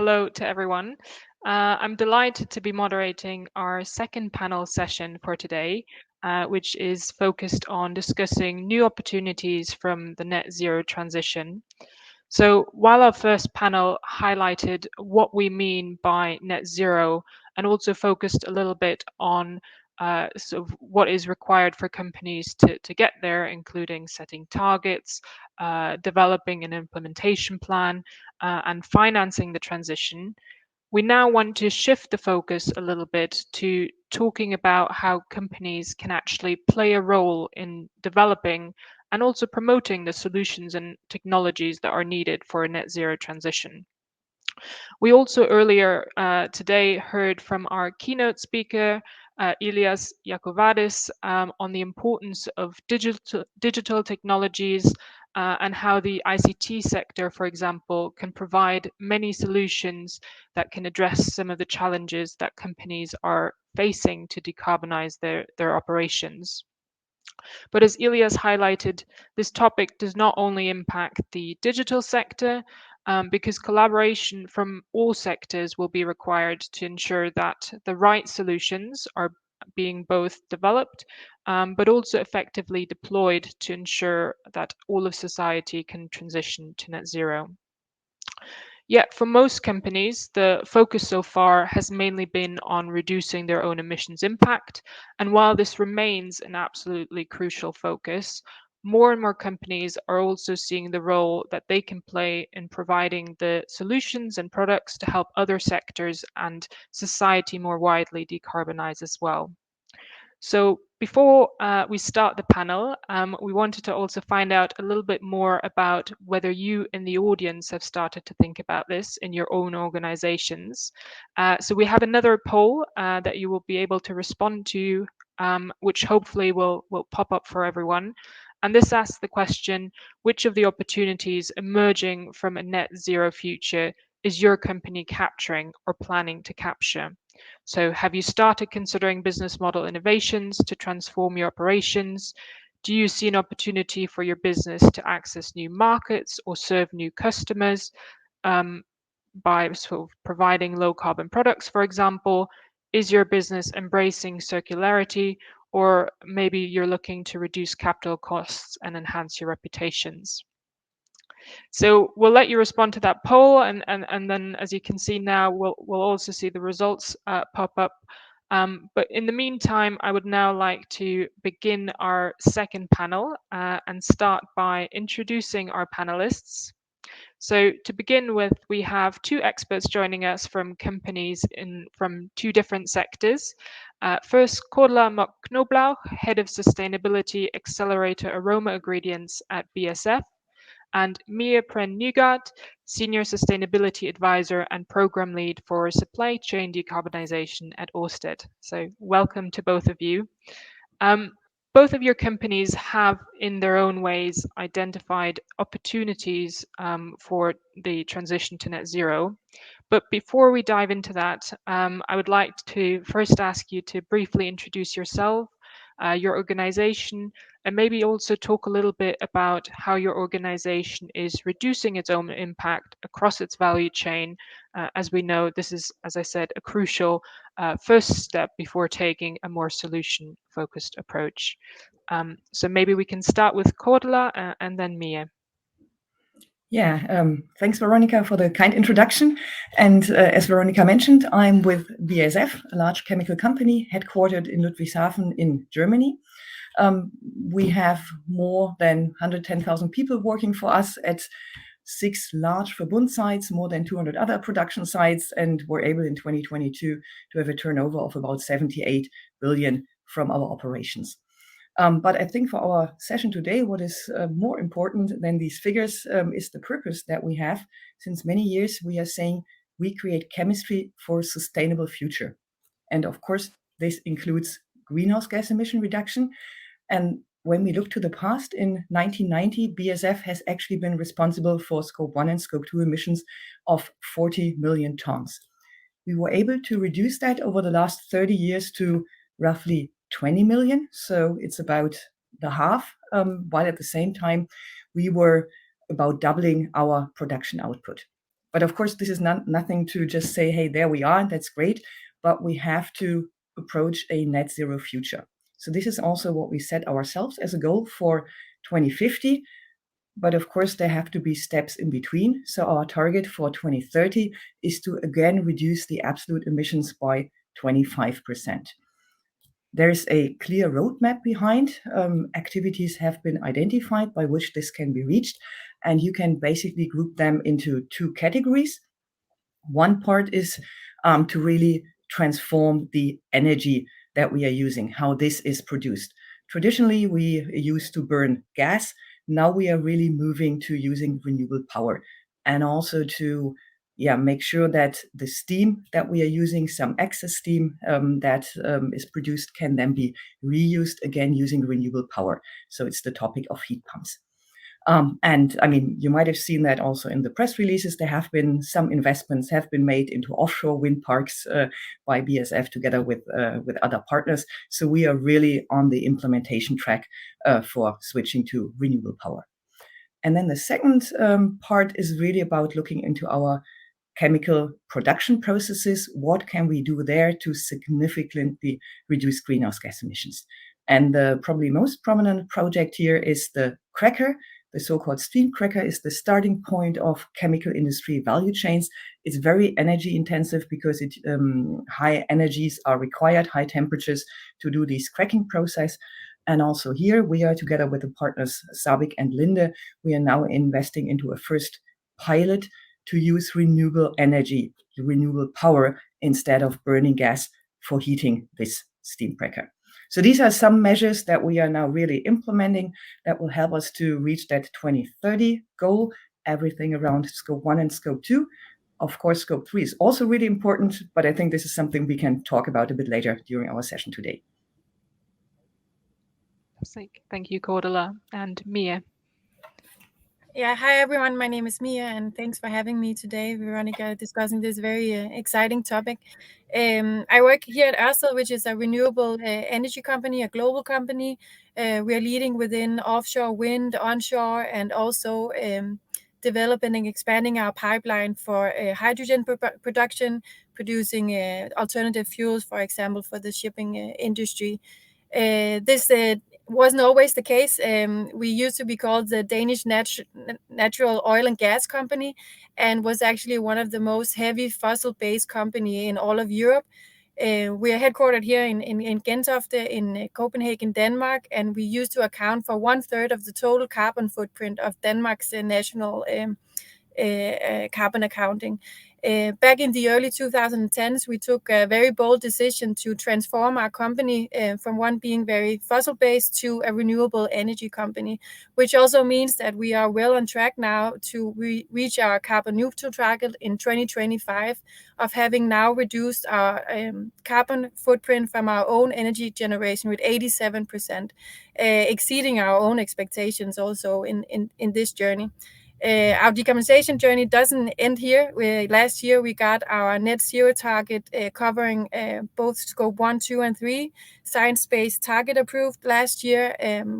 hello to everyone. I'm delighted to be moderating our second panel session for today, which is focused on discussing new opportunities from the net zero transition. So while our first panel highlighted what we mean by net zero and also focused a little bit on sort of what is required for companies to get there, including setting targets, developing an implementation plan, and financing the transition, we now want to shift the focus a little bit to talking about how companies can actually play a role in developing and also promoting the solutions and technologies that are needed for a net zero transition. We also earlier today heard from our keynote speaker, Ilias Yakovadis, on the importance of digital technologies and how the ICT sector, for example, can provide many solutions that can address some of the challenges that companies are facing to decarbonize their operations. But as Ilias highlighted, this topic does not only impact the digital sector, because collaboration from all sectors will be required to ensure that the right solutions are being both developed, but also effectively deployed to ensure that all of society can transition to net zero. Yet for most companies, the focus so far has mainly been on reducing their own emissions impact. And while this remains an absolutely crucial focus, more and more companies are also seeing the role that they can play in providing the solutions and products to help other sectors and society more widely decarbonize as well. So before we start the panel, we wanted to also find out a little bit more about whether you in the audience have started to think about this in your own organizations. So we have another poll that you will be able to respond to, which hopefully will pop up for everyone. And this asks the question, which of the opportunities emerging from a net zero future is your company capturing or planning to capture? So have you started considering business model innovations to transform your operations? Do you see an opportunity for your business to access new markets or serve new customers by sort of providing low carbon products, for example? Is your business embracing circularity, or maybe you're looking to reduce capital costs and enhance your reputations? So we'll let you respond to that poll, and then as you can see now, we'll also see the results pop up. But in the meantime, I would now like to begin our second panel and start by introducing our panelists. So to begin with, we have two experts joining us from companies from two different sectors. First, Cordula Mock-Knoblauch, Head of Sustainability Accelerator Aroma Ingredients at BASF, and Mia Pren-Nygaard, Senior Sustainability Advisor and Program Lead for Supply Chain Decarbonization at Ørsted. So welcome to both of you. Both of your companies have, in their own ways, identified opportunities for the transition to net zero. But before we dive into that, I would like to first ask you to briefly introduce yourself, your organization, and maybe also talk a little bit about how your organization is reducing its own impact across its value chain. As we know, this is, as I said, a crucial first step before taking a more solution-focused approach. So maybe we can start with Cordula and then Mia. Yeah, thanks, Veronica, for the kind introduction. And as Veronica mentioned, I'm with BASF, a large chemical company headquartered in Ludwigshafen in Germany. We have more than 110,000 people working for us at 6 large Verbund sites, more than 200 other production sites, and we're able in 2022 to have a turnover of about 78 billion from our operations. But I think for our session today, what is more important than these figures is the purpose that we have. Since many years, we are saying we create chemistry for a sustainable future. And of course, this includes greenhouse gas emission reduction. And when we look to the past, in 1990, BASF has actually been responsible for Scope 1 and Scope 2 emissions of 40 million tons. We were able to reduce that over the last 30 years to roughly 20 million. So it's about the half, while at the same time, we were about doubling our production output. But of course, this is nothing to just say, hey, there we are, that's great. But we have to approach a net zero future. So this is also what we set ourselves as a goal for 2050. But of course, there have to be steps in between. So our target for 2030 is to again reduce the absolute emissions by 25%. There's a clear roadmap behind. Activities have been identified by which this can be reached, and you can basically group them into two categories. One part is to really transform the energy that we are using, how this is produced. Traditionally, we used to burn gas. Now we are really moving to using renewable power, and also to make sure that the steam that we are using, some excess steam that is produced, can then be reused again using renewable power. So it's the topic of heat pumps. And I mean, you might have seen that also in the press releases. There have been some investments have been made into offshore wind parks by BASF together with other partners. So we are really on the implementation track for switching to renewable power. And then the second part is really about looking into our chemical production processes. What can we do there to significantly reduce greenhouse gas emissions? And the probably most prominent project here is the cracker. The so-called steam cracker is the starting point of chemical industry value chains. It's very energy intensive because high energies are required, high temperatures to do this cracking process. And also here we are together with the partners SABIC and Linde. We are now investing into a first pilot to use renewable energy, renewable power, instead of burning gas for heating this steam cracker. So these are some measures that we are now really implementing that will help us to reach that 2030 goal, everything around scope 1 and scope 2. Of course, scope 3 is also really important, but I think this is something we can talk about a bit later during our session today. Thank you, Cordula. And Mia. Yeah, hi everyone. My name is Mia, and thanks for having me today, Veronica, discussing this very exciting topic. I work here at Ørsted, which is a renewable energy company, a global company. We are leading within offshore wind, onshore, and also developing and expanding our pipeline for hydrogen production, producing alternative fuels, for example, for the shipping industry. This wasn't always the case. We used to be called the Danish Natural Oil and Gas Company, and was actually one of the most heavy fossil-based company in all of Europe. We are headquartered here in Gentofte in Copenhagen, Denmark, and we used to account for 1/3 of the total carbon footprint of Denmark's national carbon accounting. Back in the early 2010s, we took a very bold decision to transform our company from one being very fossil-based to a renewable energy company, which also means that we are well on track now to reach our carbon neutral target in 2025 of having now reduced our carbon footprint from our own energy generation with 87%, exceeding our own expectations also in this journey. Our decarbonization journey doesn't end here. Last year, we got our net zero target covering both scope 1, 2, and 3 science-based target approved last year,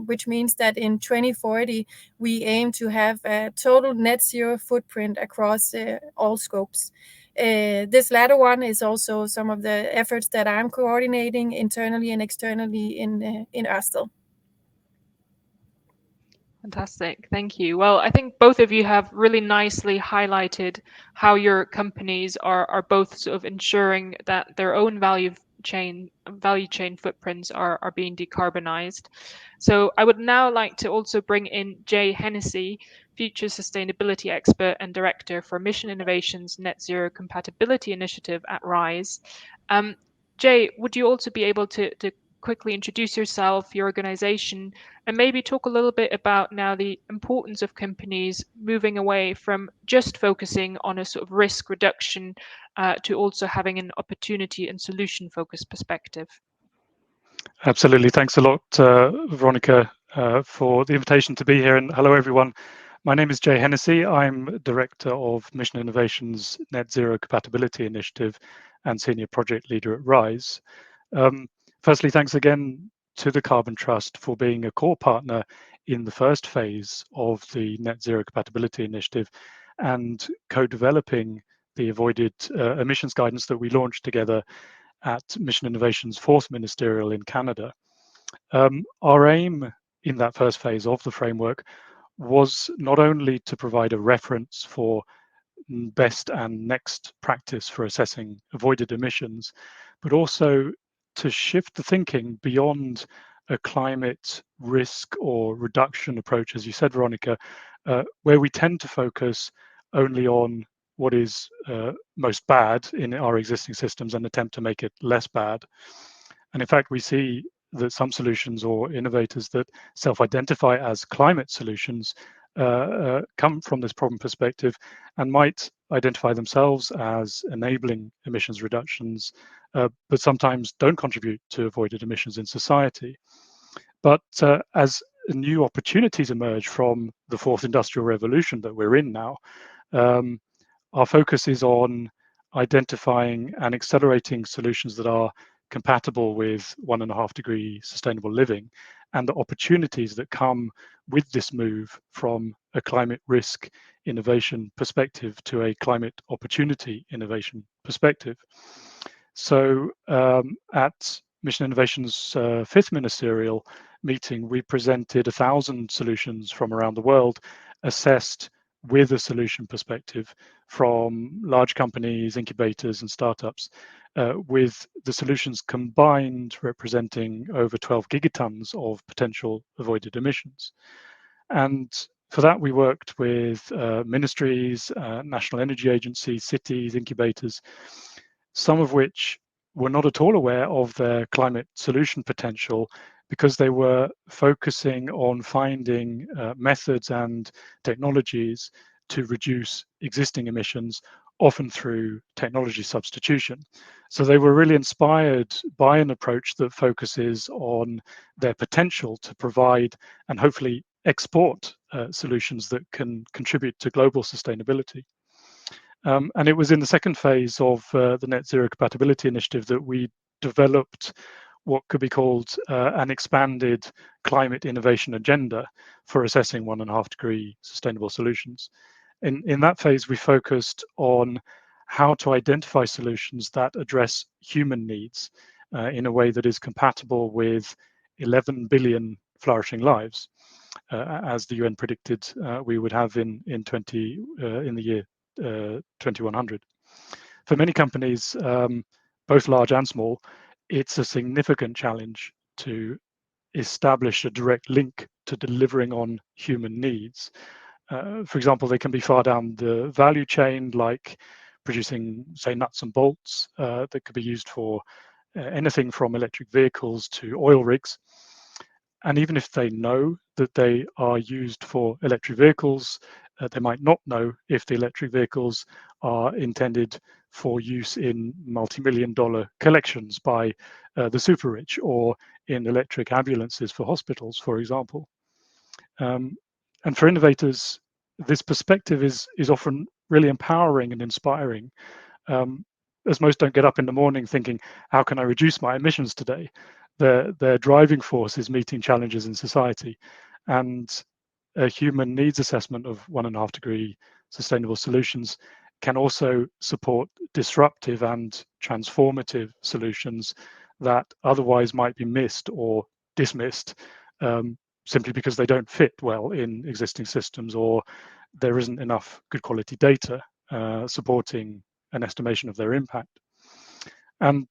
which means that in 2040, we aim to have a total net zero footprint across all scopes. This latter one is also some of the efforts that I'm coordinating internally and externally in Ørsted. Fantastic. Thank you. Well, I think both of you have really nicely highlighted how your companies are both sort of ensuring that their own value chain footprints are being decarbonized. So I would now like to also bring in Jay Hennessy, Future Sustainability Expert and Director for Mission Innovations Net Zero Compatibility Initiative at RISE. Jay, would you also be able to quickly introduce yourself, your organization, and maybe talk a little bit about now the importance of companies moving away from just focusing on a sort of risk reduction to also having an opportunity and solution focused perspective? Absolutely. Thanks a lot, Veronica, for the invitation to be here. And hello, everyone. My name is Jay Hennessy. I'm Director of Mission Innovations Net Zero Compatibility Initiative and Senior Project Leader at RISE. Firstly, thanks again to the Carbon Trust for being a core partner in the first phase of the Net Zero Compatibility Initiative and co-developing the avoided emissions guidance that we launched together at Mission Innovation's 4th Ministerial in Canada. Our aim in that first phase of the framework was not only to provide a reference for best and next practice for assessing avoided emissions, but also to shift the thinking beyond a climate risk or reduction approach, as you said, Veronica, where we tend to focus only on what is most bad in our existing systems and attempt to make it less bad. And in fact, we see that some solutions or innovators that self-identify as climate solutions come from this problem perspective and might identify themselves as enabling emissions reductions, but sometimes don't contribute to avoided emissions in society. But as new opportunities emerge from the 4th industrial revolution that we're in now, our focus is on identifying and accelerating solutions that are compatible with 1.5 degree sustainable living and the opportunities that come with this move from a climate risk innovation perspective to a climate opportunity innovation perspective. So at Mission Innovation's 5th Ministerial meeting, we presented 1,000 solutions from around the world, assessed with a solution perspective from large companies, incubators, and startups, with the solutions combined representing over 12 gigatons of potential avoided emissions. And for that, we worked with ministries, national energy agencies, cities, incubators, some of which were not at all aware of their climate solution potential because they were focusing on finding methods and technologies to reduce existing emissions, often through technology substitution. So they were really inspired by an approach that focuses on their potential to provide and hopefully export solutions that can contribute to global sustainability. And it was in the second phase of the Net Zero Compatibility Initiative that we developed what could be called an expanded climate innovation agenda for assessing 1.5 degree sustainable solutions. In that phase, we focused on how to identify solutions that address human needs in a way that is compatible with 11 billion flourishing lives, as the UN predicted we would have in the year 2100. For many companies, both large and small, it's a significant challenge to establish a direct link to delivering on human needs. For example, they can be far down the value chain, like producing, say, nuts and bolts that could be used for anything from electric vehicles to oil rigs. And even if they know that they are used for electric vehicles, they might not know if the electric vehicles are intended for use in multi-million-dollar collections by the super rich or in electric ambulances for hospitals, for example. And for innovators, this perspective is often really empowering and inspiring, as most don't get up in the morning thinking, how can I reduce my emissions today? Their driving force is meeting challenges in society, and a human needs assessment of 1.5 degree sustainable solutions can also support disruptive and transformative solutions that otherwise might be missed or dismissed simply because they don't fit well in existing systems or there isn't enough good quality data supporting an estimation of their impact. And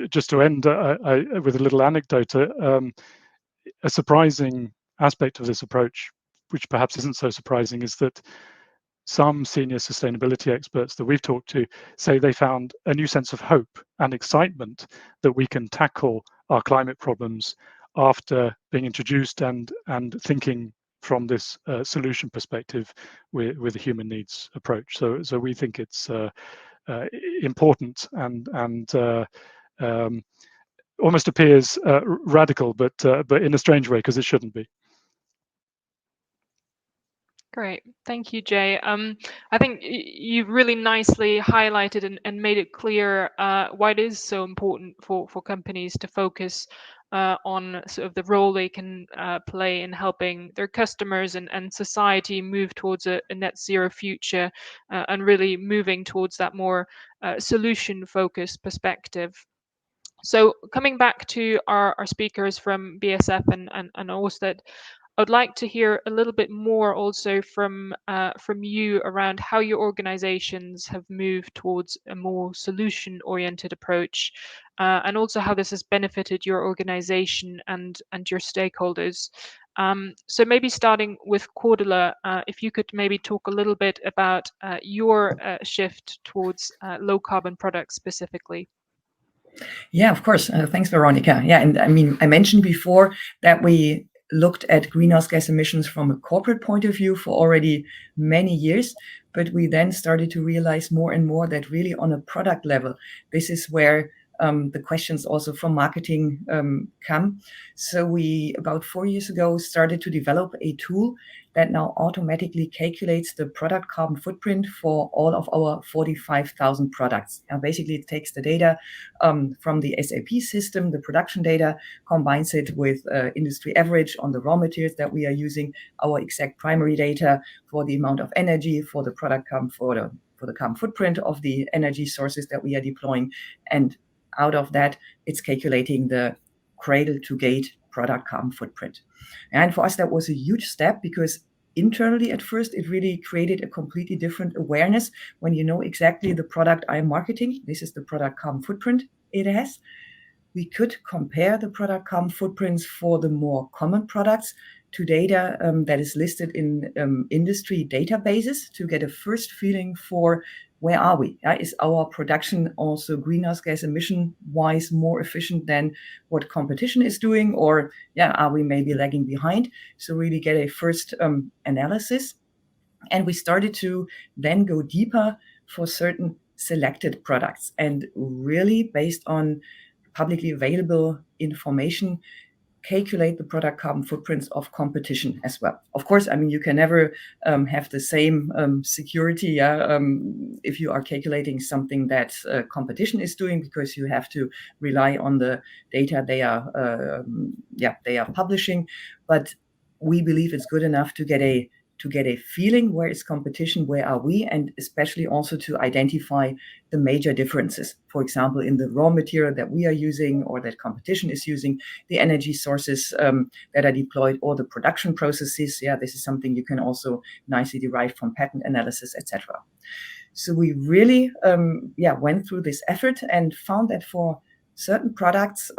just to end with a little anecdote, a surprising aspect of this approach, which perhaps isn't so surprising, is that some senior sustainability experts that we've talked to say they found a new sense of hope and excitement that we can tackle our climate problems after being introduced and thinking from this solution perspective with a human needs approach. So we think it's important and almost appears radical, but in a strange way, because it shouldn't be. Great, thank you, Jay. I think you've really nicely highlighted and made it clear why it is so important for companies to focus on sort of the role they can play in helping their customers and society move towards a net zero future, and really moving towards that more solution focused perspective. So coming back to our speakers from BASF and Ørsted, I would like to hear a little bit more also from you around how your organizations have moved towards a more solution-oriented approach, and also how this has benefited your organization and your stakeholders. So maybe starting with Cordula, if you could maybe talk a little bit about your shift towards low carbon products specifically. Yeah, of course. Thanks, Veronica. Yeah, and I mean, I mentioned before that we looked at greenhouse gas emissions from a corporate point of view for already many years, but we then started to realize more and more that really on a product level, this is where the questions also from marketing come. So we, about 4 years ago, started to develop a tool that now automatically calculates the product carbon footprint for all of our 45,000 products. And basically, it takes the data from the SAP system, the production data, combines it with industry average on the raw materials that we are using, our exact primary data for the amount of energy, for the product carbon, for the carbon footprint of the energy sources that we are deploying. And out of that, it's calculating the cradle to gate product carbon footprint. And for us, that was a huge step because internally at first, it really created a completely different awareness when you know exactly the product I'm marketing. This is the product carbon footprint it has. We could compare the product carbon footprints for the more common products to data that is listed in industry databases to get a first feeling for where are we? Is our production also greenhouse gas emission wise more efficient than what competition is doing? Or are we maybe lagging behind? So really get a first analysis. And we started to then go deeper for certain selected products and really based on publicly available information, calculate the product carbon footprints of competition as well. Of course, I mean, you can never have the same security if you are calculating something that competition is doing, because you have to rely on the data they are publishing. But we believe it's good enough to get a feeling where is competition, where are we, and especially also to identify the major differences. For example, in the raw material that we are using or that competition is using, the energy sources that are deployed, or the production processes. This is something you can also nicely derive from pattern analysis, etc. So we really went through this effort and found that for certain products,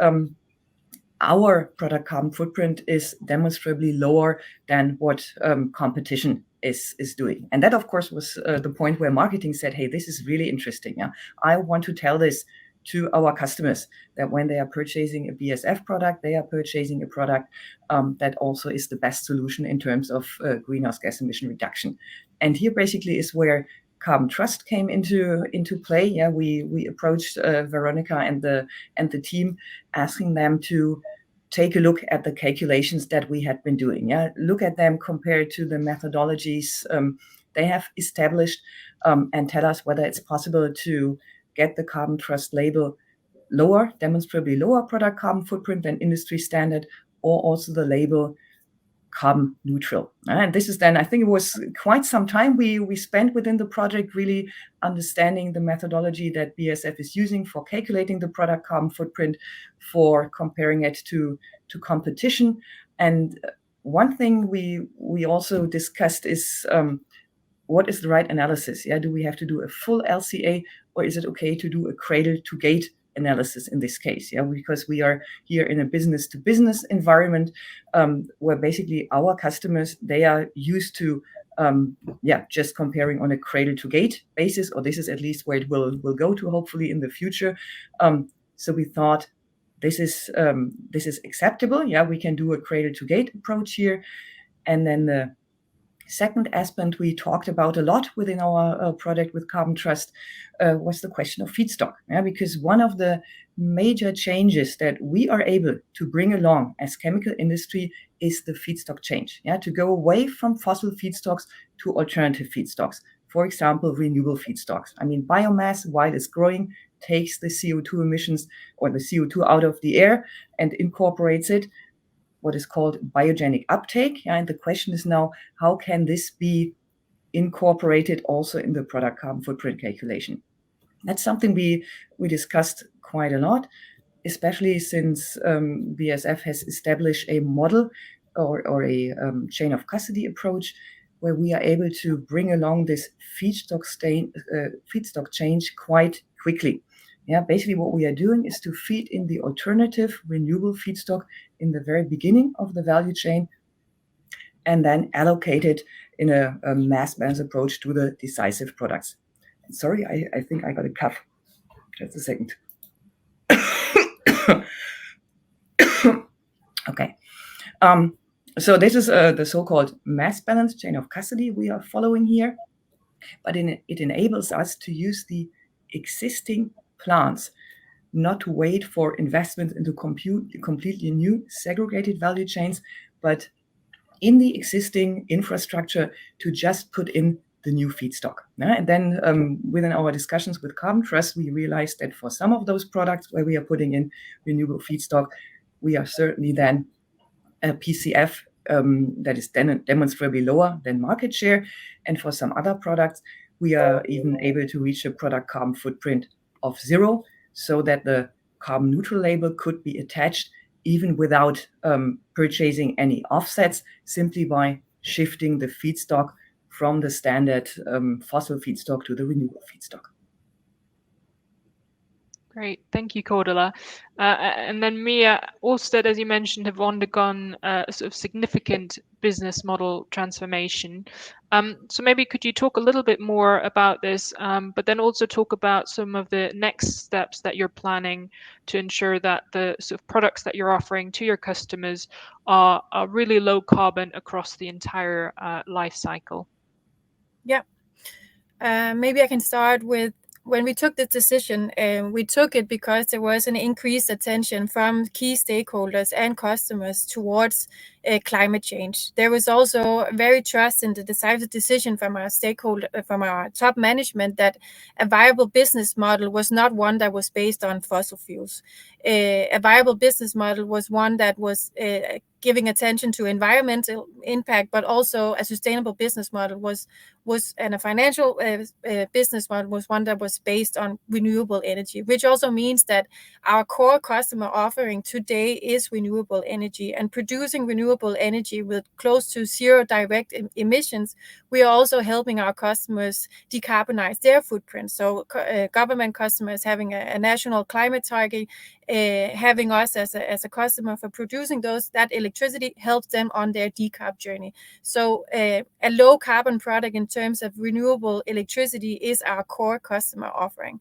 our product carbon footprint is demonstrably lower than what competition is doing. And that, of course, was the point where marketing said, hey, this is really interesting. I want to tell this to our customers, that when they are purchasing a BASF product, they are purchasing a product that also is the best solution in terms of greenhouse gas emission reduction. And here basically is where Carbon Trust came into play. We approached Veronica and the team, asking them to take a look at the calculations that we had been doing. Look at them compared to the methodologies they have established, and tell us whether it's possible to get the Carbon Trust label lower, demonstrably lower product carbon footprint than industry standard, or also the label carbon neutral. And this is then, I think it was quite some time we spent within the project really understanding the methodology that BASF is using for calculating the product carbon footprint, for comparing it to competition. And one thing we also discussed is what is the right analysis? Do we have to do a full LCA, or is it okay to do a cradle to gate analysis in this case? Because we are here in a business to business environment where basically our customers, they are used to just comparing on a cradle to gate basis, or this is at least where it will go to hopefully in the future. So we thought this is acceptable. We can do a cradle to gate approach here. And then the second aspect we talked about a lot within our project with Carbon Trust was the question of feedstock. Because one of the major changes that we are able to bring along as chemical industry is the feedstock change. To go away from fossil feedstocks to alternative feedstocks. For example, renewable feedstocks. I mean, biomass, while it's growing, takes the CO2 emissions or the CO2 out of the air and incorporates it, what is called biogenic uptake. And the question is now, how can this be incorporated also in the product carbon footprint calculation? That's something we discussed quite a lot, especially since BASF has established a model or a chain of custody approach where we are able to bring along this feedstock change quite quickly. Yeah, basically what we are doing is to feed in the alternative renewable feedstock in the very beginning of the value chain and then allocate it in a mass balance approach to the decisive products. Sorry, I think I got a cough. Just a second. Okay. So this is the so-called mass balance chain of custody we are following here, but it enables us to use the existing plants, not to wait for investment into completely new segregated value chains, but in the existing infrastructure to just put in the new feedstock. And then within our discussions with Carbon Trust, we realized that for some of those products where we are putting in renewable feedstock, we are certainly then a PCF that is then demonstrably lower than market share. And for some other products, we are even able to reach a product carbon footprint of 0, so that the carbon neutral label could be attached even without purchasing any offsets, simply by shifting the feedstock from the standard fossil feedstock to the renewable feedstock. Great, thank you, Cordula. And then Mia, Ørsted, as you mentioned, have undergone a sort of significant business model transformation. So maybe could you talk a little bit more about this, but then also talk about some of the next steps that you're planning to ensure that the sort of products that you're offering to your customers are really low carbon across the entire life cycle? Yeah, maybe I can start with when we took this decision. We took it because there was an increased attention from key stakeholders and customers towards climate change. There was also very trust in the decisive decision from our stakeholder, from our top management, that a viable business model was not one that was based on fossil fuels. A viable business model was one that was giving attention to environmental impact, but also a sustainable business model was and a financial business model was one that was based on renewable energy, which also means that our core customer offering today is renewable energy, and producing renewable energy with close to 0 direct emissions. We are also helping our customers decarbonize their footprint. So government customers having a national climate target, having us as a customer for producing that electricity helps them on their decarb journey. So a low carbon product in terms of renewable electricity is our core customer offering.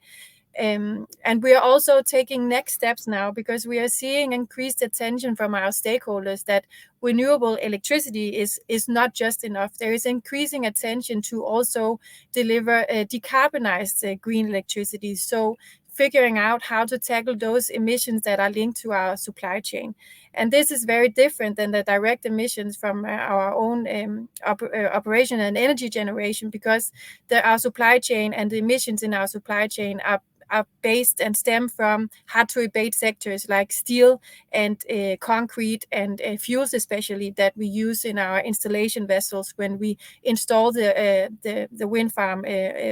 And we are also taking next steps now, because we are seeing increased attention from our stakeholders that renewable electricity is not just enough. There is increasing attention to also deliver decarbonized green electricity. So figuring out how to tackle those emissions that are linked to our supply chain. And this is very different than the direct emissions from our own operation and energy generation, because our supply chain and the emissions in our supply chain are based and stem from hard-to-abate sectors like steel and concrete and fuels, especially, that we use in our installation vessels when we install the wind farm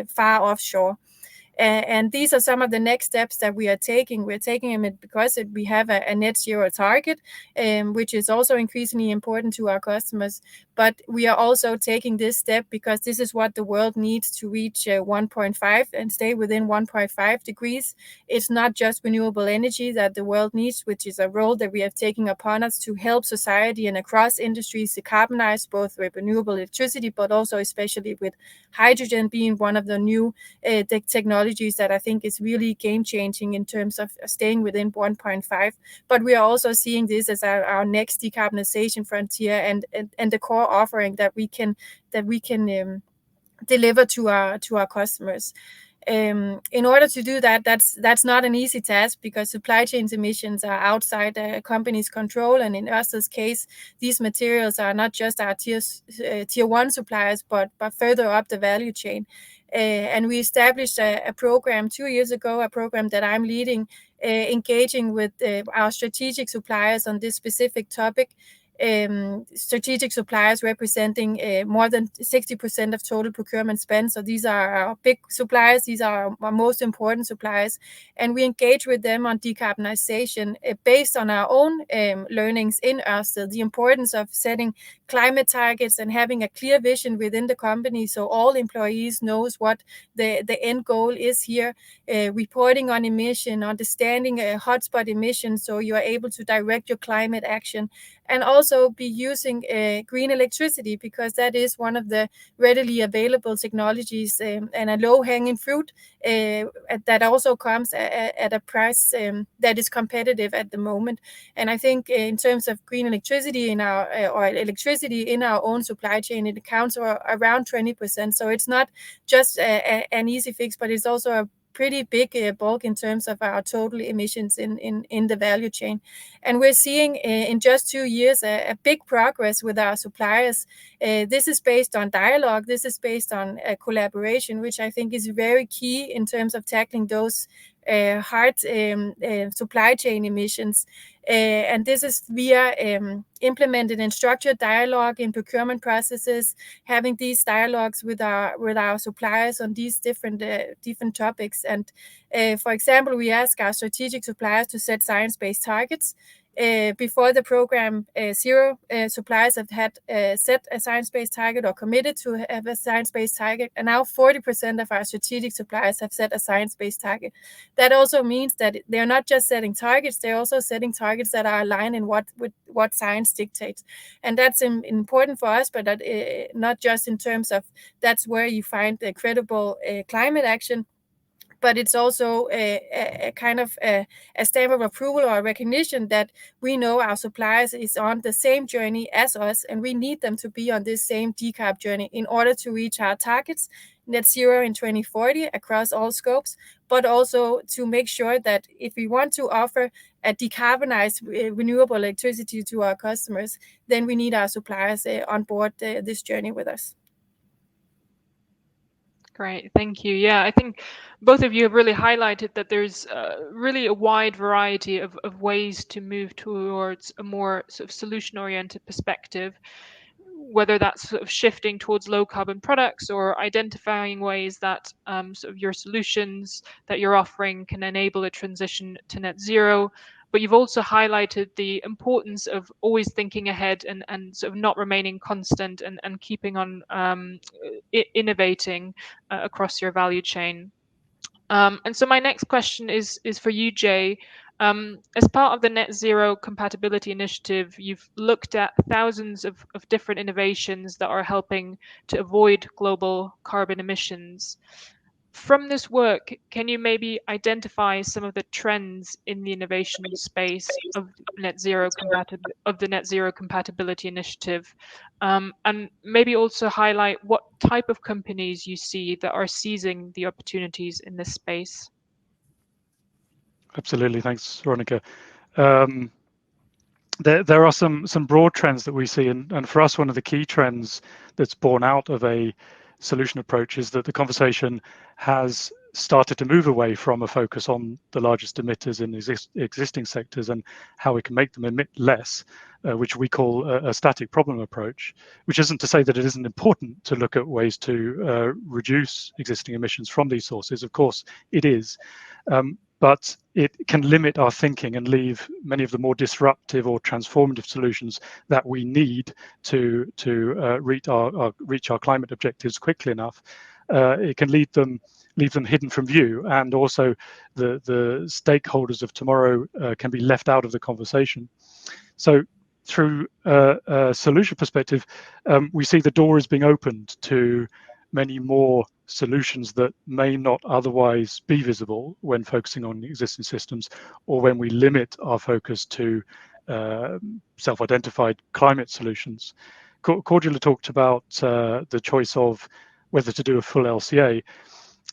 far offshore. And these are some of the next steps that we are taking. We're taking them because we have a net zero target, which is also increasingly important to our customers. But we are also taking this step because this is what the world needs to reach 1.5 and stay within 1.5 degrees. It's not just renewable energy that the world needs, which is a role that we have taken upon us to help society and across industries decarbonize, both with renewable electricity, but also especially with hydrogen being one of the new technologies that I think is really game-changing in terms of staying within 1.5. But we are also seeing this as our next decarbonization frontier and the core offering that we can deliver to our customers. In order to do that, that's not an easy task, because supply chain emissions are outside a company's control. And in Ørsted's case, these materials are not just our tier 1 suppliers, but further up the value chain. And we established a program 2 years ago, a program that I'm leading, engaging with our strategic suppliers on this specific topic. Strategic suppliers representing more than 60% of total procurement spend. So these are our big suppliers. These are our most important suppliers. And we engage with them on decarbonization based on our own learnings in Ørsted, the importance of setting climate targets and having a clear vision within the company so all employees knows what the end goal is here, reporting on emission, understanding hotspot emissions so you are able to direct your climate action, and also be using green electricity, because that is one of the readily available technologies and a low-hanging fruit that also comes at a price that is competitive at the moment. And I think in terms of green electricity in our or electricity in our own supply chain, it accounts for around 20%. So it's not just an easy fix, but it's also a pretty big bulk in terms of our total emissions in the value chain. And we're seeing in just 2 years a big progress with our suppliers. This is based on dialogue. This is based on collaboration, which I think is very key in terms of tackling those hard supply chain emissions. And this is via implemented and structured dialogue in procurement processes, having these dialogues with our suppliers on these different topics. And for example, we ask our strategic suppliers to set science-based targets. Before the program, 0 suppliers have had set a science-based target or committed to have a science-based target, and now 40% of our strategic suppliers have set a science-based target. That also means that they're not just setting targets, they're also setting targets that are aligned with what science dictates. And that's important for us, but not just in terms of that's where you find the credible climate action, but it's also a kind of a stamp of approval or a recognition that we know our suppliers is on the same journey as us, and we need them to be on this same decarb journey in order to reach our targets, net zero in 2040 across all scopes, but also to make sure that if we want to offer a decarbonized renewable electricity to our customers, then we need our suppliers on board this journey with us. Great, thank you. Yeah, I think both of you have really highlighted that there's really a wide variety of ways to move towards a more sort of solution-oriented perspective, whether that's sort of shifting towards low carbon products or identifying ways that sort of your solutions that you're offering can enable a transition to net zero. But you've also highlighted the importance of always thinking ahead and sort of not remaining constant and keeping on innovating across your value chain. And so my next question is for you, Jay. As part of the Net Zero Compatibility Initiative, you've looked at thousands of different innovations that are helping to avoid global carbon emissions. From this work, can you maybe identify some of the trends in the innovation space of the Net Zero Compatibility Initiative, and maybe also highlight what type of companies you see that are seizing the opportunities in this space? Absolutely, thanks, Veronica. There are some broad trends that we see, and for us, one of the key trends that's born out of a solution approach is that the conversation has started to move away from a focus on the largest emitters in existing sectors and how we can make them emit less, which we call a static problem approach, which isn't to say that it isn't important to look at ways to reduce existing emissions from these sources. Of course, it is. But it can limit our thinking and leave many of the more disruptive or transformative solutions that we need to reach our climate objectives quickly enough. It can leave them hidden from view, and also the stakeholders of tomorrow can be left out of the conversation. So through a solution perspective, we see the door is being opened to many more solutions that may not otherwise be visible when focusing on existing systems, or when we limit our focus to self-identified climate solutions. Cordula talked about the choice of whether to do a full LCA.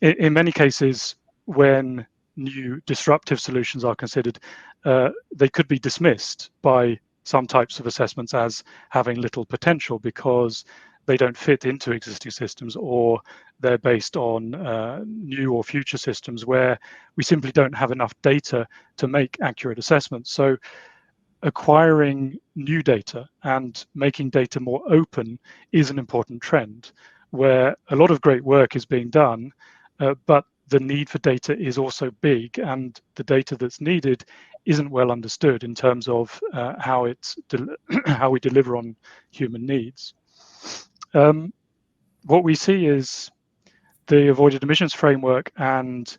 In many cases, when new disruptive solutions are considered, they could be dismissed by some types of assessments as having little potential because they don't fit into existing systems, or they're based on new or future systems where we simply don't have enough data to make accurate assessments. So acquiring new data and making data more open is an important trend, where a lot of great work is being done, but the need for data is also big, and the data that's needed isn't well understood in terms of how we deliver on human needs. What we see is the avoided emissions framework and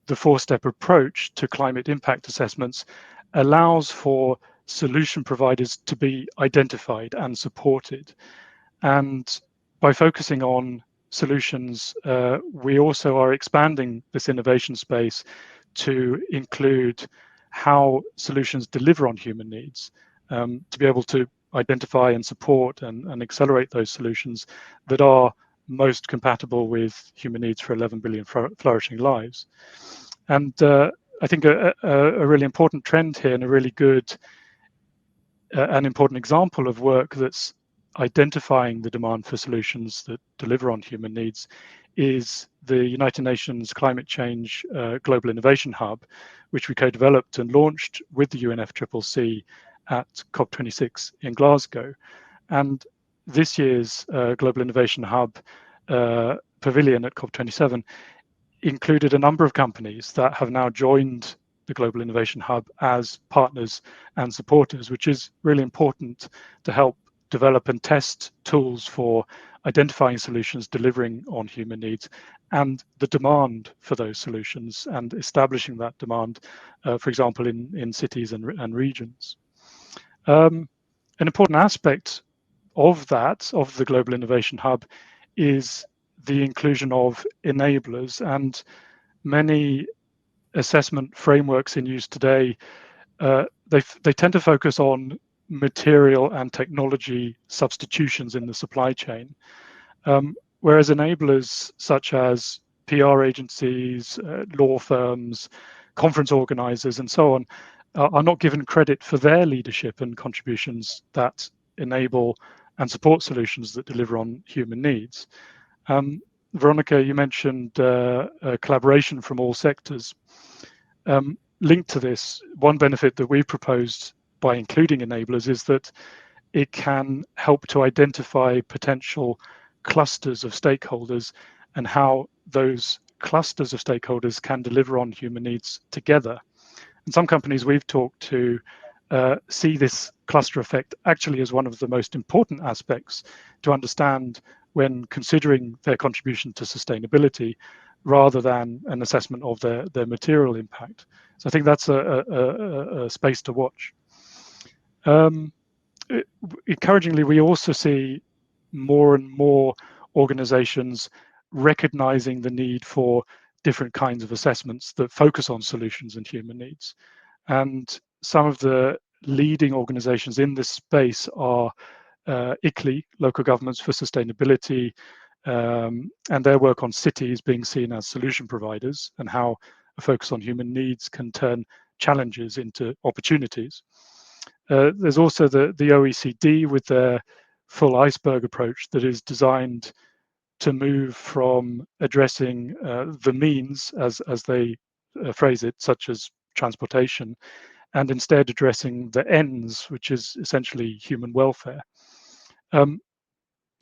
the four-step approach to climate impact assessments allows for solution providers to be identified and supported. And by focusing on solutions, we also are expanding this innovation space to include how solutions deliver on human needs, to be able to identify and support and accelerate those solutions that are most compatible with human needs for 11 billion flourishing lives. And I think a really important trend here, and a really good an important example of work that's identifying the demand for solutions that deliver on human needs, is the United Nations Climate Change Global Innovation Hub, which we co-developed and launched with the UNFCCC at COP26 in Glasgow. And this year's Global Innovation Hub pavilion at COP27 included a number of companies that have now joined the Global Innovation Hub as partners and supporters, which is really important to help develop and test tools for identifying solutions delivering on human needs, and the demand for those solutions, and establishing that demand, for example, in cities and regions. An important aspect of that, of the Global Innovation Hub, is the inclusion of enablers. And many assessment frameworks in use today, they tend to focus on material and technology substitutions in the supply chain, whereas enablers such as PR agencies, law firms, conference organizers, and so on are not given credit for their leadership and contributions that enable and support solutions that deliver on human needs. Veronica, you mentioned collaboration from all sectors. Linked to this, one benefit that we've proposed by including enablers is that it can help to identify potential clusters of stakeholders, and how those clusters of stakeholders can deliver on human needs together. And some companies we've talked to see this cluster effect actually as one of the most important aspects to understand when considering their contribution to sustainability, rather than an assessment of their material impact. So I think that's a space to watch. Encouragingly, we also see more and more organizations recognizing the need for different kinds of assessments that focus on solutions and human needs. And some of the leading organizations in this space are ICLEI, Local Governments for Sustainability, and their work on cities being seen as solution providers, and how a focus on human needs can turn challenges into opportunities. There's also the OECD with their full iceberg approach that is designed to move from addressing the means, as they phrase it, such as transportation, and instead addressing the ends, which is essentially human welfare.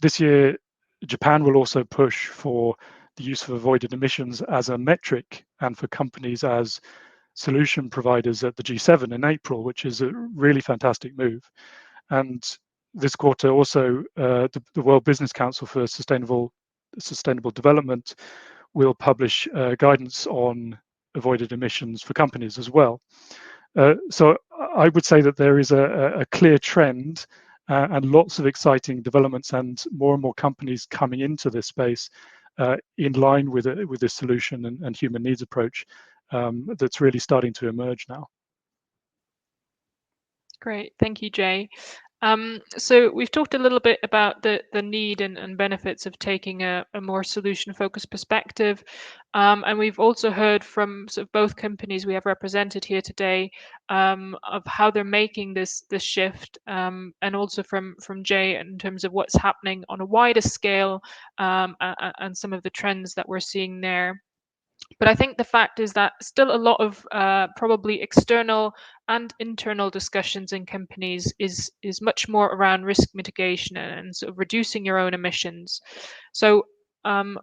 This year, Japan will also push for the use of avoided emissions as a metric, and for companies as solution providers at the G7 in April, which is a really fantastic move. And this quarter also, the World Business Council for Sustainable Development will publish guidance on avoided emissions for companies as well. So I would say that there is a clear trend and lots of exciting developments, and more companies coming into this space in line with this solution and human needs approach that's really starting to emerge now. Great, thank you, Jay. So we've talked a little bit about the need and benefits of taking a more solution-focused perspective. And we've also heard from sort of both companies we have represented here today of how they're making this shift, and also from Jay in terms of what's happening on a wider scale, and some of the trends that we're seeing there. But I think the fact is that still a lot of probably external and internal discussions in companies is much more around risk mitigation and sort of reducing your own emissions. So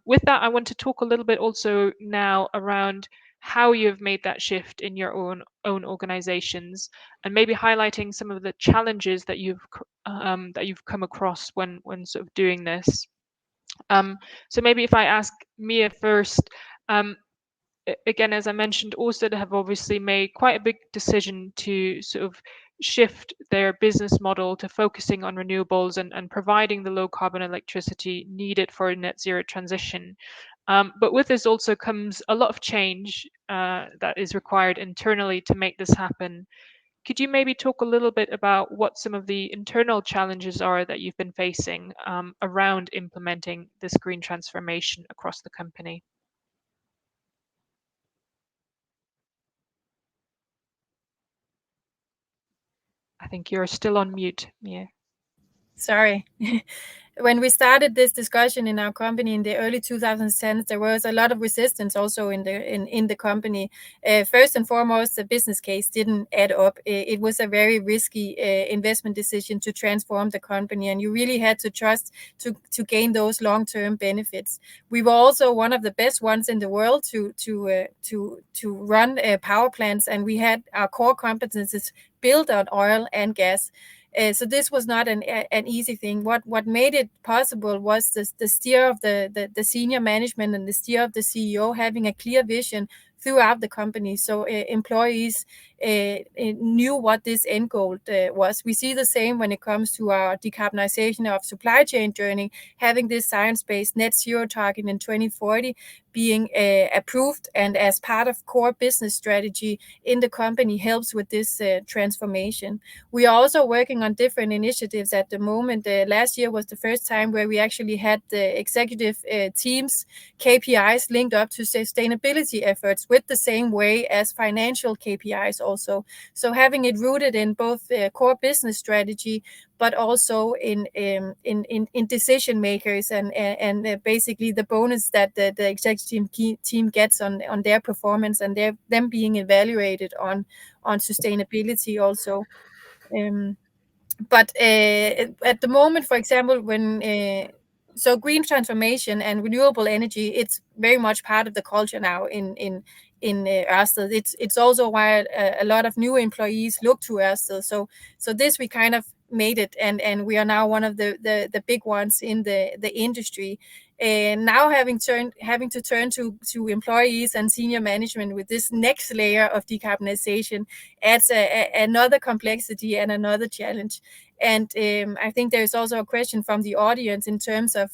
with that, I want to talk a little bit also now around how you've made that shift in your own organizations, and maybe highlighting some of the challenges that you've come across when sort of doing this. So maybe if I ask Mia first. Again, as I mentioned, Ørsted have obviously made quite a big decision to sort of shift their business model to focusing on renewables and providing the low carbon electricity needed for a net zero transition. But with this also comes a lot of change that is required internally to make this happen. Could you maybe talk a little bit about what some of the internal challenges are that you've been facing around implementing this green transformation across the company? I think you're still on mute, Mia. Sorry. When we started this discussion in our company in the early 2010s, there was a lot of resistance also in the company. First and foremost, the business case didn't add up. It was a very risky investment decision to transform the company, and you really had to trust to gain those long-term benefits. We were also one of the best ones in the world to run power plants, and we had our core competences built on oil and gas. So this was not an easy thing. What made it possible was the steer of the senior management and the steer of the CEO having a clear vision throughout the company. So employees knew what this end goal was. We see the same when it comes to our decarbonization of supply chain journey, having this science-based net zero target in 2040 being approved and as part of core business strategy in the company helps with this transformation. We are also working on different initiatives at the moment. Last year was the first time where we actually had the executive teams KPIs linked up to sustainability efforts with the same way as financial KPIs also. So having it rooted in both core business strategy, but also in decision makers and basically the bonus that the executive team gets on their performance and them being evaluated on sustainability also. But at the moment, for example, when so green transformation and renewable energy, it's very much part of the culture now in Ørsted. It's also why a lot of new employees look to Ørsted. So this we kind of made it, and we are now one of the big ones in the industry. And now having to turn to employees and senior management with this next layer of decarbonization adds another complexity and another challenge. And I think there's also a question from the audience in terms of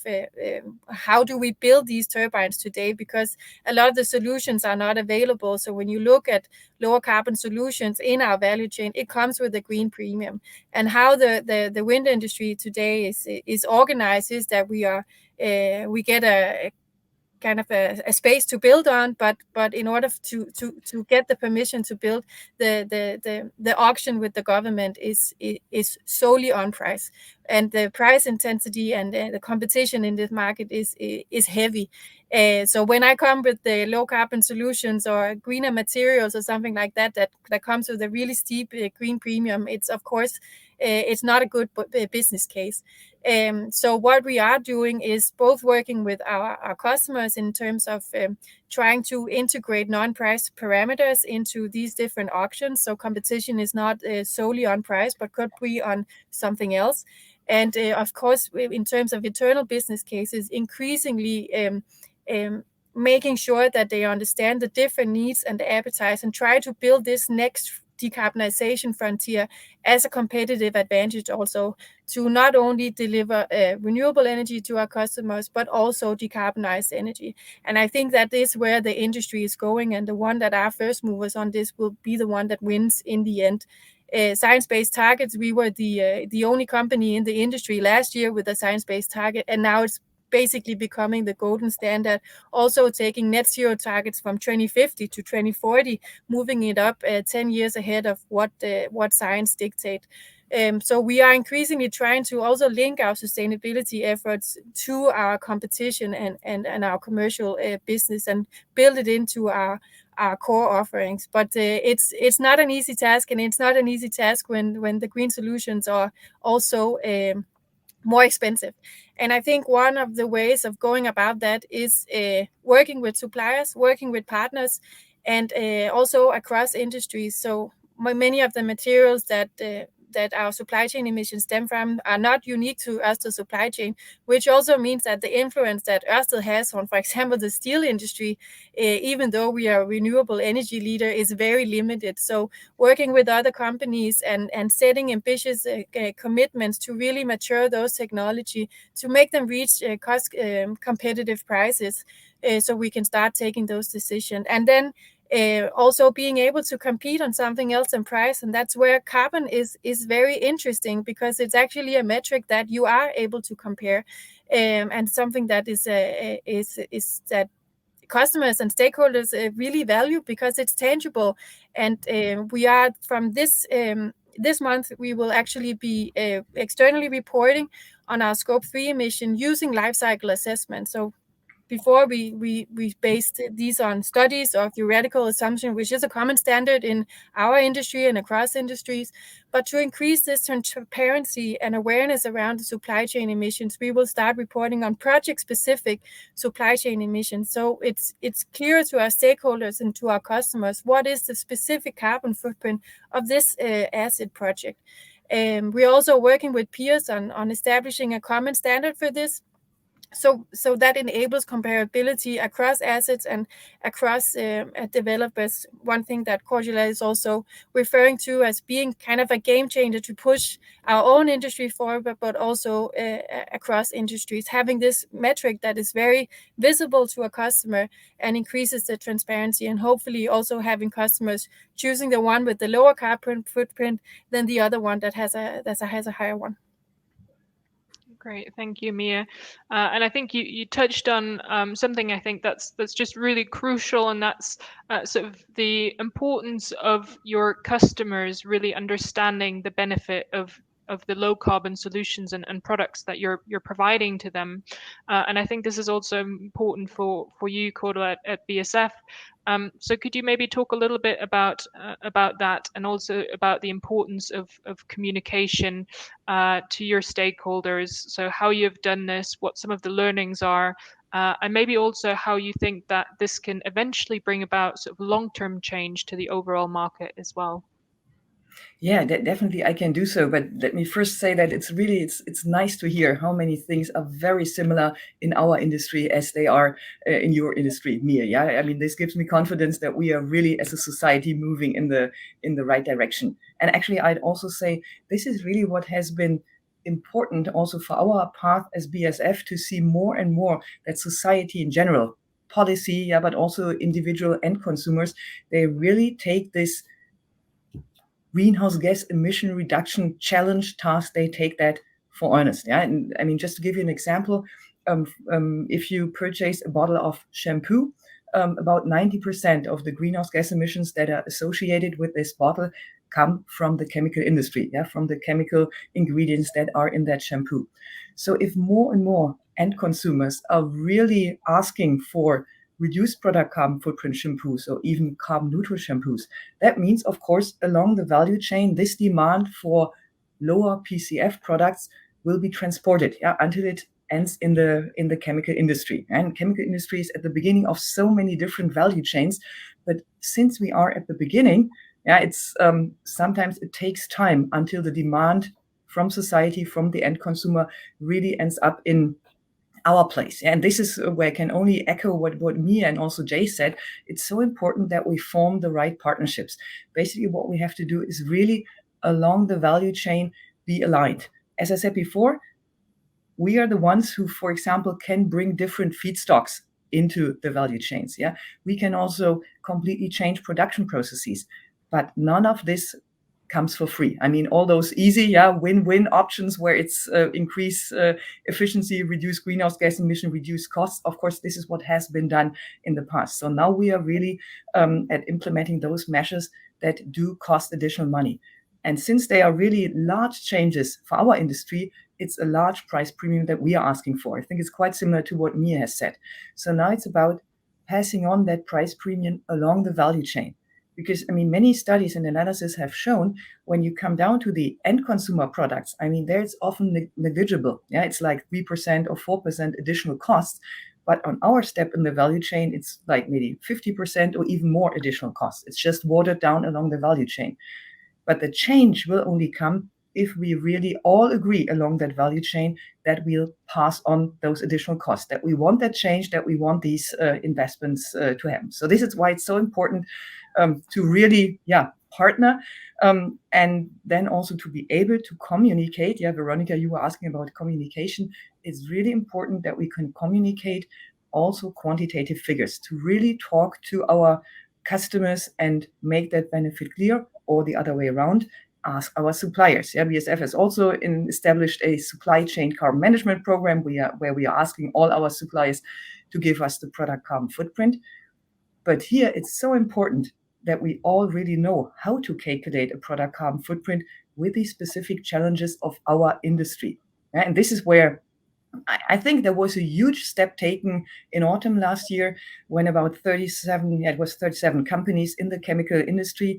how do we build these turbines today, because a lot of the solutions are not available. So when you look at lower carbon solutions in our value chain, it comes with a green premium. And how the wind industry today is organized is that we get a kind of a space to build on, but in order to get the permission to build, the auction with the government is solely on price, and the price intensity and the competition in this market is heavy. So when I come with the low carbon solutions or greener materials or something like that comes with a really steep green premium, it's of course it's not a good business case. So what we are doing is both working with our customers in terms of trying to integrate non-price parameters into these different auctions. So competition is not solely on price, but could be on something else. And of course, in terms of internal business cases, increasingly making sure that they understand the different needs and the appetites and try to build this next decarbonization frontier as a competitive advantage also, to not only deliver renewable energy to our customers, but also decarbonized energy. And I think that is where the industry is going, and the one that are first movers on this will be the one that wins in the end. science-based targets. We were the only company in the industry last year with a science-based target, and now it's basically becoming the golden standard. Also taking net zero targets from 2050 to 2040, moving it up 10 years ahead of what science dictates. So we are increasingly trying to also link our sustainability efforts to our competition and our commercial business, and build it into our core offerings. But it's not an easy task, and it's not an easy task when the green solutions are also more expensive. And I think one of the ways of going about that is working with suppliers, working with partners, and also across industries. So many of the materials that our supply chain emissions stem from are not unique to Ørsted supply chain, which also means that the influence that Ørsted has on, for example, the steel industry, even though we are a renewable energy leader, is very limited. So working with other companies and setting ambitious commitments to really mature those technology, to make them reach cost competitive prices, so we can start taking those decisions. And then also being able to compete on something else in price. And that's where carbon is very interesting, because it's actually a metric that you are able to compare, and something that is that customers and stakeholders really value, because it's tangible. And we are, from this month, we will actually be externally reporting on our Scope 3 emission using life cycle assessment. So before we based these on studies or theoretical assumption, which is a common standard in our industry and across industries. But to increase this transparency and awareness around the supply chain emissions, we will start reporting on project-specific supply chain emissions. So it's clear to our stakeholders and to our customers what is the specific carbon footprint of this asset project. We're also working with peers on establishing a common standard for this. So that enables comparability across assets and across developers. One thing that Cordula is also referring to as being kind of a game changer to push our own industry forward, but also across industries. Having this metric that is very visible to a customer and increases the transparency, and hopefully also having customers choosing the one with the lower carbon footprint than the other one that has a higher one. Great, thank you, Mia. And I think you touched on something I think that's just really crucial, and that's sort of the importance of your customers really understanding the benefit of the low carbon solutions and products that you're providing to them. And I think this is also important for you, Cordula, at BASF. So could you maybe talk a little bit about that, and also about the importance of communication to your stakeholders? So how you've done this, what some of the learnings are, and maybe also how you think that this can eventually bring about sort of long-term change to the overall market as well. Yeah, definitely I can do so. But let me first say that it's nice to hear how many things are very similar in our industry as they are in your industry, Mia. Yeah, I mean, this gives me confidence that we are really, as a society, moving in the right direction. And actually, I'd also say this is really what has been important also for our path as BASF, to see more and more that society in general, policy, but also individual end consumers, they really take this greenhouse gas emission reduction challenge task, they take that for honest. Yeah, and I mean, just to give you an example, if you purchase a bottle of shampoo, about 90% of the greenhouse gas emissions that are associated with this bottle come from the chemical industry, from the chemical ingredients that are in that shampoo. So if more and more end consumers are really asking for reduced product carbon footprint shampoos, or even carbon neutral shampoos, that means, of course, along the value chain, this demand for lower PCF products will be transported until it ends in the chemical industry. And chemical industry is at the beginning of so many different value chains. But since we are at the beginning, it's sometimes it takes time until the demand from society, from the end consumer, really ends up in our place. And this is where I can only echo what Mia and also Jay said. It's so important that we form the right partnerships. Basically, what we have to do is really, along the value chain, be aligned. As I said before, we are the ones who, for example, can bring different feedstocks into the value chains. We can also completely change production processes. But none of this comes for free. I mean, all those easy, win-win options where it's increase efficiency, reduce greenhouse gas emission, reduce costs. Of course, this is what has been done in the past. So now we are really at implementing those measures that do cost additional money. And since they are really large changes for our industry, it's a large price premium that we are asking for. I think it's quite similar to what Mia has said. So now it's about passing on that price premium along the value chain. Because, I mean, many studies and analysis have shown when you come down to the end consumer products, I mean, there it's often negligible. Yeah, it's like 3% or 4% additional costs. But on our step in the value chain, it's like maybe 50% or even more additional costs. It's just watered down along the value chain. But the change will only come if we really all agree along that value chain that we'll pass on those additional costs, that we want that change, that we want these investments to happen. So this is why it's so important to really, partner and then also to be able to communicate. Yeah, Veronica, you were asking about communication. It's really important that we can communicate also quantitative figures to really talk to our customers and make that benefit clear, or the other way around, ask our suppliers. Yeah, BASF has also established a supply chain carbon management program where we are asking all our suppliers to give us the product carbon footprint. But here it's so important that we all really know how to calculate a product carbon footprint with the specific challenges of our industry. And this is where I think there was a huge step taken in autumn last year when about 37 companies in the chemical industry,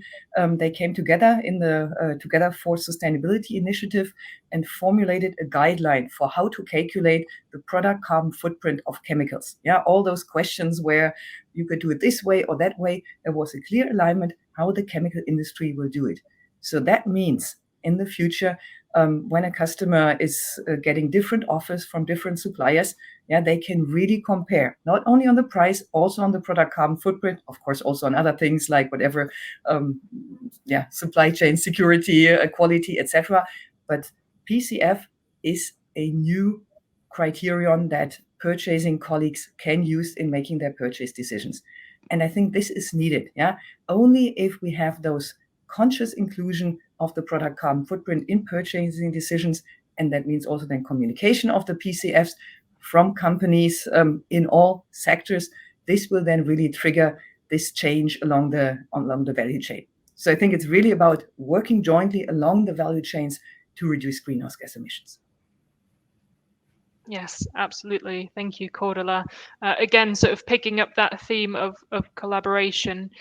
they came together in the Together for Sustainability initiative and formulated a guideline for how to calculate the product carbon footprint of chemicals. Yeah, all those questions where you could do it this way or that way, there was a clear alignment how the chemical industry will do it. So that means in the future, when a customer is getting different offers from different suppliers, they can really compare not only on the price, also on the product carbon footprint, of course, also on other things like whatever, supply chain security, quality, etc. But PCF is a new criterion that purchasing colleagues can use in making their purchase decisions. And I think this is needed. Only if we have those conscious inclusion of the product carbon footprint in purchasing decisions, and that means also then communication of the PCFs from companies in all sectors, this will then really trigger this change along the value chain. So I think it's really about working jointly along the value chains to reduce greenhouse gas emissions. Yes, absolutely. Thank you, Cordula. Again, sort of picking up that theme of collaboration.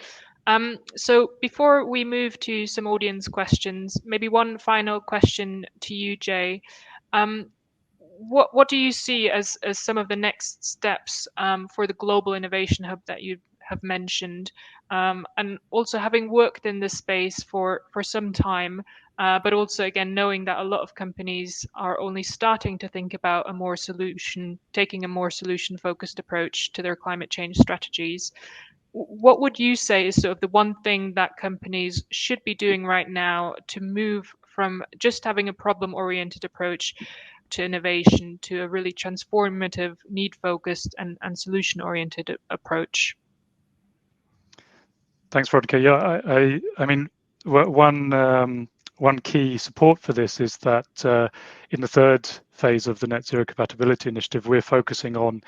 So before we move to some audience questions, maybe one final question to you, Jay. What do you see as some of the next steps for the Global Innovation Hub that you have mentioned? And also having worked in this space for some time, but also again knowing that a lot of companies are only starting to think about taking a more solution-focused approach to their climate change strategies. What would you say is sort of the one thing that companies should be doing right now to move from just having a problem-oriented approach to innovation to a really transformative, need-focused and solution-oriented approach? Thanks, Veronica. Yeah, I mean, one key support for this is that in the third phase of the Net Zero Compatibility Initiative, we're focusing on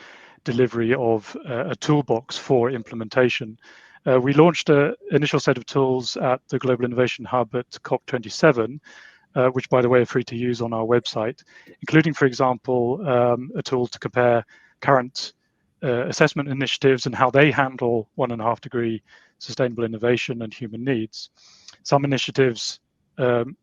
delivery of a toolbox for implementation. We launched an initial set of tools at the Global Innovation Hub at COP27, which, by the way, are free to use on our website, including, for example, a tool to compare current assessment initiatives and how they handle 1.5 degree sustainable innovation and human needs. Some initiatives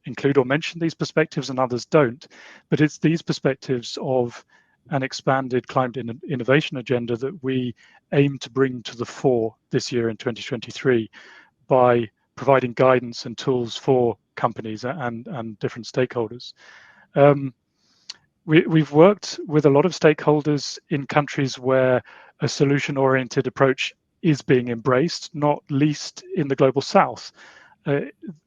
include or mention these perspectives and others don't, but it's these perspectives of an expanded climate innovation agenda that we aim to bring to the fore this year in 2023 by providing guidance and tools for companies and different stakeholders. We've worked with a lot of stakeholders in countries where a solution-oriented approach is being embraced, not least in the Global South.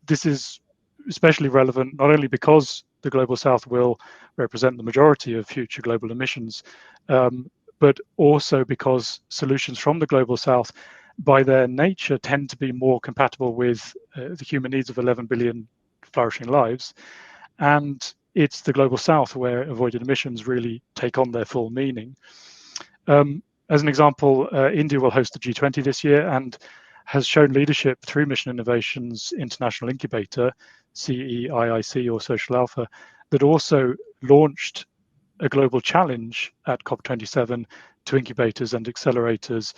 This is especially relevant not only because the Global South will represent the majority of future global emissions, but also because solutions from the Global South, by their nature, tend to be more compatible with the human needs of 11 billion flourishing lives. And it's the global south where avoided emissions really take on their full meaning. As an example, India will host the G20 this year and has shown leadership through Mission Innovations International Incubator, CEIIC or Social Alpha, that also launched a global challenge at COP27 to incubators and accelerators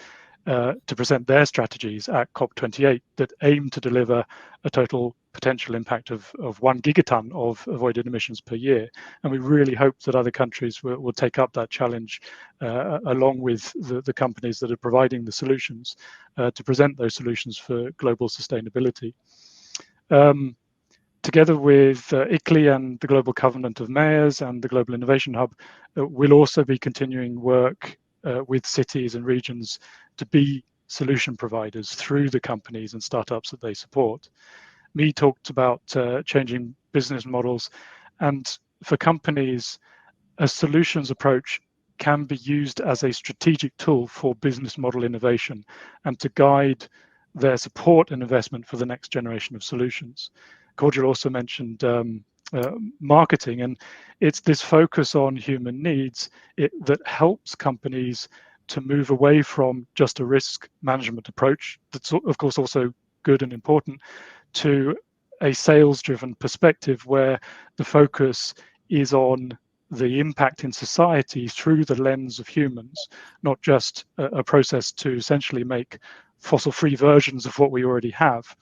to present their strategies at COP28 that aim to deliver a total potential impact of 1 gigaton of avoided emissions per year. And we really hope that other countries will take up that challenge along with the companies that are providing the solutions to present those solutions for global sustainability. Together with ICLEI and the Global Covenant of Mayors and the Global Innovation Hub, we'll also be continuing work with cities and regions to be solution providers through the companies and startups that they support. Me talked about changing business models, and for companies, a solutions approach can be used as a strategic tool for business model innovation and to guide their support and investment for the next generation of solutions. Cordial also mentioned marketing, and it's this focus on human needs that helps companies to move away from just a risk management approach that's of course also good and important, to a sales-driven perspective where the focus is on the impact in society through the lens of humans, not just a process to essentially make fossil-free versions of what we already have.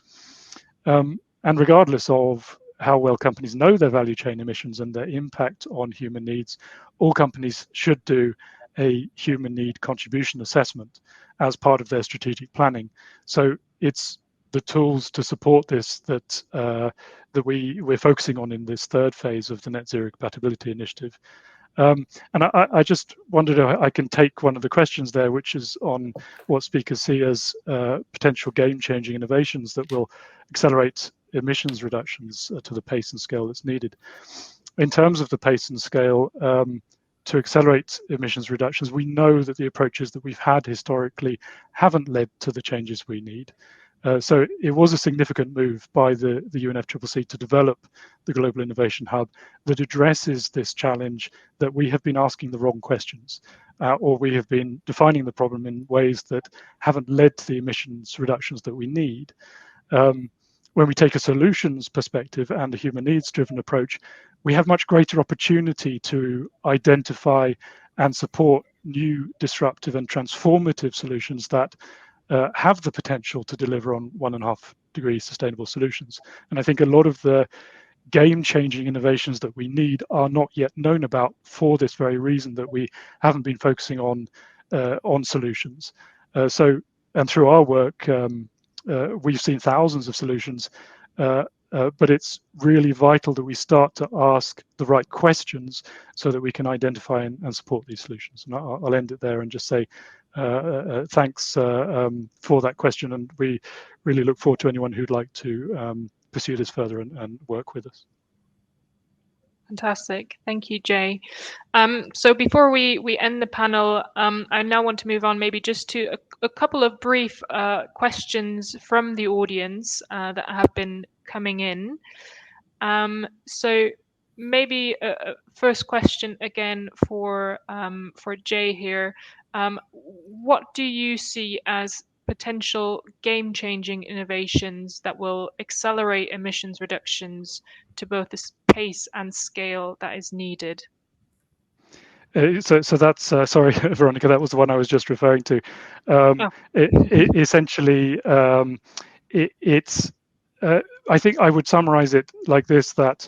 And regardless of how well companies know their value chain emissions and their impact on human needs, all companies should do a human need contribution assessment as part of their strategic planning. So it's the tools to support this that we're focusing on in this third phase of the Net Zero Compatibility Initiative. And I just wondered if I can take one of the questions there, which is on what speakers see as potential game-changing innovations that will accelerate emissions reductions to the pace and scale that's needed. In terms of the pace and scale, to accelerate emissions reductions, we know that the approaches that we've had historically haven't led to the changes we need. So it was a significant move by the UNFCCC to develop the Global Innovation Hub that addresses this challenge that we have been asking the wrong questions, or we have been defining the problem in ways that haven't led to the emissions reductions that we need. When we take a solutions perspective and a human needs driven approach, we have much greater opportunity to identify and support new disruptive and transformative solutions that have the potential to deliver on 1.5 degree sustainable solutions. And I think a lot of the game-changing innovations that we need are not yet known about for this very reason, that we haven't been focusing on solutions. And through our work, we've seen thousands of solutions, but it's really vital that we start to ask the right questions so that we can identify and support these solutions. And I'll end it there and just say thanks for that question, and we really look forward to anyone who'd like to pursue this further and work with us. Fantastic. Thank you, Jay. So before we end the panel, I now want to move on maybe just to a couple of brief questions from the audience that have been coming in. So maybe a first question again for Jay here. What do you see as potential game-changing innovations that will accelerate emissions reductions to both the pace and scale that is needed? So that's sorry, Veronica, that was the one I was just referring to. Essentially, it's I think I would summarize it like this, that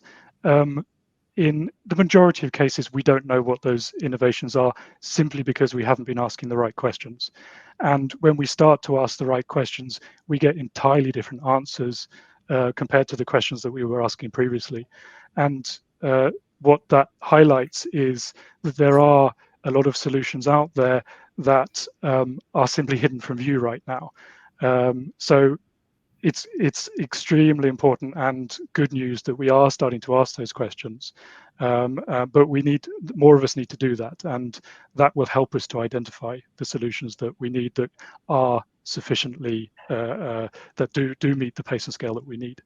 in the majority of cases, we don't know what those innovations are simply because we haven't been asking the right questions. And when we start to ask the right questions, we get entirely different answers compared to the questions that we were asking previously. And what that highlights is that there are a lot of solutions out there that are simply hidden from view right now. So it's extremely important and good news that we are starting to ask those questions, but more of us need to do that, and that will help us to identify the solutions that we need that are sufficiently that do meet the pace and scale that we need.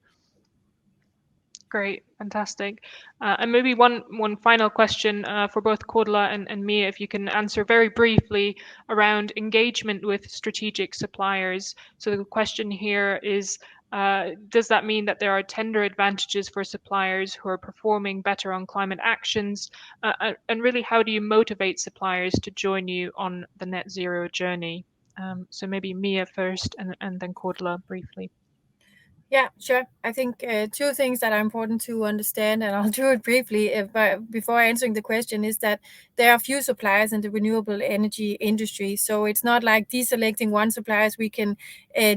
Great, fantastic. And maybe one final question for both Cordula and Mia, if you can answer very briefly around engagement with strategic suppliers. So the question here is, does that mean that there are tender advantages for suppliers who are performing better on climate actions? And really, how do you motivate suppliers to join you on the net zero journey? So maybe Mia first and then Cordula briefly. Yeah, sure. I think two things that are important to understand, and I'll do it briefly before answering the question, is that there are few suppliers in the renewable energy industry. So it's not like deselecting one supplier, we can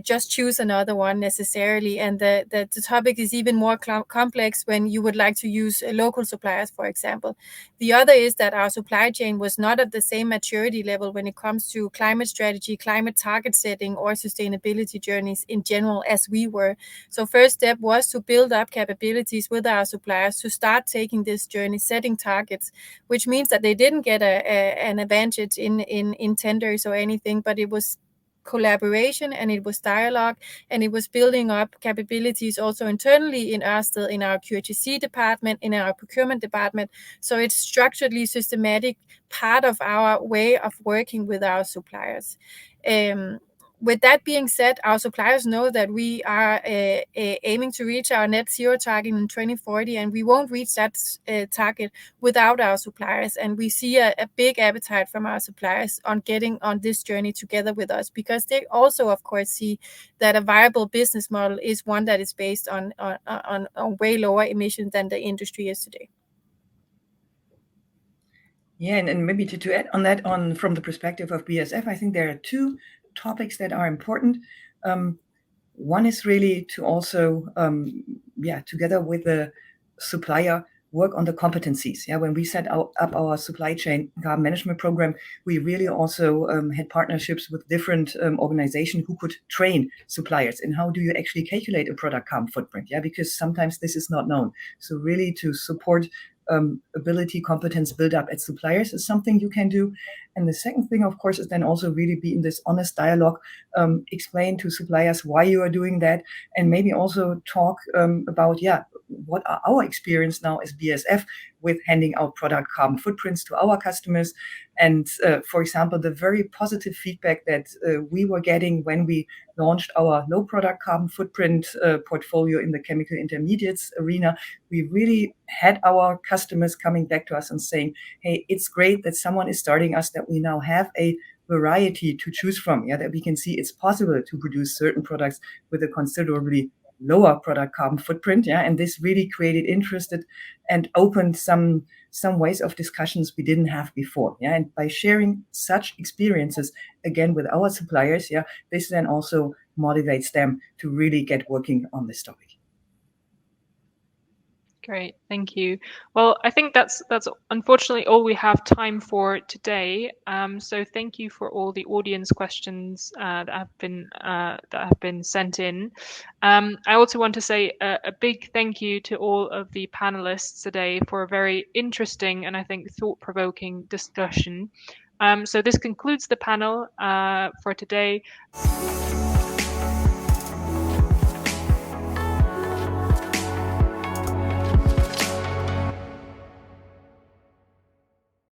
just choose another one necessarily. And the topic is even more complex when you would like to use local suppliers, for example. The other is that our supply chain was not at the same maturity level when it comes to climate strategy, climate target setting, or sustainability journeys in general as we were. So first step was to build up capabilities with our suppliers to start taking this journey, setting targets, which means that they didn't get an advantage in tenders or anything, but it was collaboration and it was dialogue and it was building up capabilities also internally in Ørsted, in our QHSE department, in our procurement department. So it's structurally systematic part of our way of working with our suppliers. With that being said, our suppliers know that we are aiming to reach our net zero target in 2040, and we won't reach that target without our suppliers. And we see a big appetite from our suppliers on getting on this journey together with us, because they also, of course, see that a viable business model is one that is based on way lower emissions than the industry is today. Yeah, and maybe to add on that, from the perspective of BASF, I think there are two topics that are important. One is really to also, together with the supplier, work on the competencies. Yeah, when we set up our supply chain carbon management program, we really also had partnerships with different organizations who could train suppliers in how do you actually calculate a product carbon footprint. Yeah, because sometimes this is not known. So really to support ability, competence build up at suppliers is something you can do. And the second thing, of course, is then also really be in this honest dialogue, explain to suppliers why you are doing that, and maybe also talk about, what are our experience now as BASF with handing out product carbon footprints to our customers. And for example, the very positive feedback that we were getting when we launched our low product carbon footprint portfolio in the chemical intermediates arena, we really had our customers coming back to us and saying, hey, it's great that someone is starting us, that we now have a variety to choose from, that we can see it's possible to produce certain products with a considerably lower product carbon footprint, and this really created interest and opened some ways of discussions we didn't have before, and by sharing such experiences again with our suppliers, this then also motivates them to really get working on this topic. Great, thank you. Well, I think that's unfortunately all we have time for today. So thank you for all the audience questions that have been sent in. I also want to say a big thank you to all of the panelists today for a very interesting and I think thought-provoking discussion. So this concludes the panel for today.